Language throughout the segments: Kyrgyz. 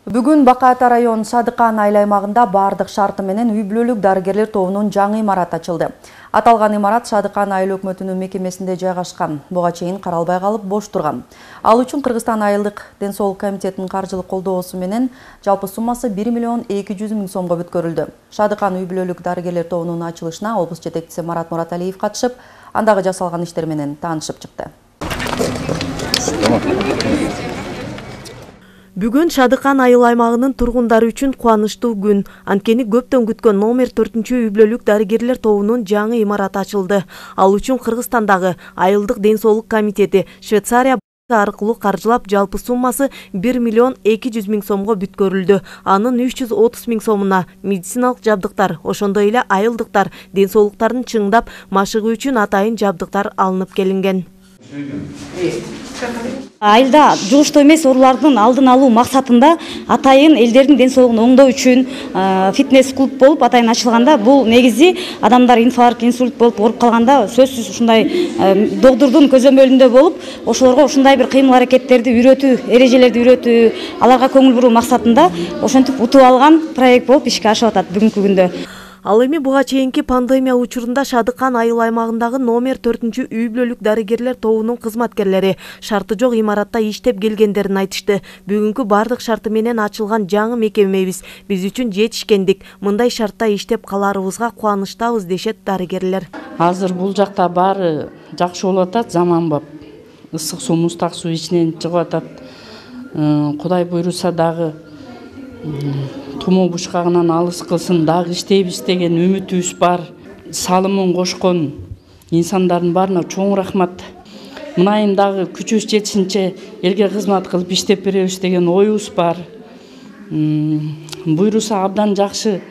Бүгүн Бакай Ата район Садыкан айыл аймагында бардык шарты менен үй бүлөлүк дарыгерлер тобунун жаңы имараты ачылды. Аталган имарат Садыкан айыл өкмөтүнүн мекемесинде жайгашкан. Буга чейин каралбай калып бош турган. Ал үчүн Кыргызстан айылдык ден соолук комитетинин каржылык колдоосу менен жалпы суммасы 1 миллион 200 миң сомго бүткөрүлдү. Садыкан үй бүлөлүк дарыгерлер тобунун ачылышына облус жетекчиси Марат Мураталиев катышып, андагы жасалган иштер менен таанышып чыкты. Бүгүн Садыкан айыл аймагынын тургундары үчүн кубанычтуу күн. Анткени көптөн күткөн номер 4-үй бүлөлүк дарыгерлер тобунун жаңы имараты ачылды. Ал үчүн Кыргызстандагы айылдык ден соолук комитети Швейцария аркылуу каржылап жалпы суммасы 1 миллион 200 миң сомго бүткөрүлдү. Анын 330 миң сомуна медициналык жабдыктар, ошондой эле айылдыктар ден соолуктарын чыңдап машыгуу үчүн атайын жабдыктар алынып келинген. Айылда жугуштуу эмес оорулардын алдын алуу максатында атайын элдердин ден соолугун оңдоо үчүн фитнес клуб болуп атайын ачылганда, бул негизи адамдар инфаркт, инсульт болуп ооруп калганда сөзсүз ушундай доктурдун көзөмөлүндө болуп, ошолорго ушундай бир кыймыл аракеттерди үйрөтүү, эрежелерди үйрөтүү, аларга көңүл буруу максатында ошентип утуп алган проект болуп ишке ашып атат бүгүнкү күндө. Ал эми буга чейинки пандемия учурунда Садыкан айыл аймагындагы номер 4-үй бүлөлүк дарыгерлер тобунун кызматкерлери шарты жок имаратта иштеп келгендерин айтышты. Бүгүнкү бардык шарты менен ачылган жаңы мекемебиз биз үчүн жетишкендик. Мындай шартта иштеп каларыбызга кубанычтабыз дешет дарыгерлер. Азыр бул жакта баары жакшы болуп атат, заманбап. Ысык суу, муздак суу ичинен чыгып атат. Кудай буйруса дагы тумоо бушкагынан алыс кылсын, дагы иштейбиз деген үмүтүбүз бар. Салымын кошкон инсандардын баарына чоң рахмат. Мынайын дагы күчүбүз жетишинче элге кызмат кылып иштеп беребиз деген оюбуз бар. Буйруса абдан жакшы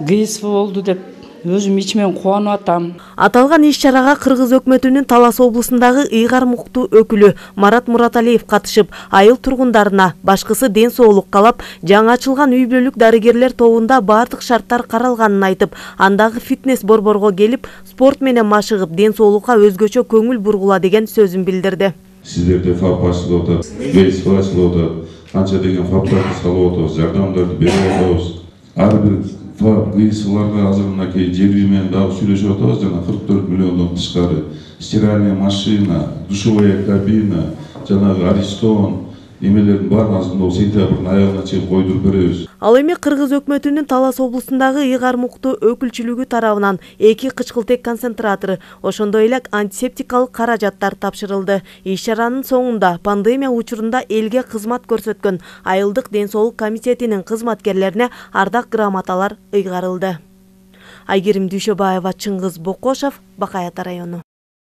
КСВ болду деп өзүм ичимен кубанып атам. Аталган иш-чарага Кыргыз өкмөтүнүн Талас облусундагы ыйгар муктуу өкүлү Марат Мураталиев катышып, айыл тургундарына башкысы ден соолук каалап, жаңы ачылган үй бүлөлүк дарыгерлер тобунда бардык шарттар каралганын айтып, андагы фитнес борборго келип, спорт менен машыгып, ден соолукка өзгөчө көңүл бургула деген сөзүн билдирди. Сиздерде ФАП ачылып атат, КСВ ачылып атат, канча деген ФАПтарды салып атабыз, жардамдарды берип атабыз. Ар бир ФАП, КСВларга азыр мынакей жерби менен дагы сүйлөшүп атабыз, жана 44 миллиондон тышкары стиральная машина, душевая кабина, жанагы Аристон эмелердин баарын азыр сентябрдын аягына чейин койдуруп беребиз. Ал эми Кыргыз өкмөтүнүн Талас облусундагы ыйгар муктуу өкүлчүлүгү тарабынан 2 кычкылтек концентратору, ошондой эле антисептикалык каражаттар тапшырылды. Иш-чаранын соңунда пандемия учурунда элге кызмат көрсөткөн айылдык ден соолук комитетинин кызматкерлерине ардак грамоталар ыйгарылды. Айгерим Дүйшөбаева, Чыңгыз Бокошов, Бакай Ата району.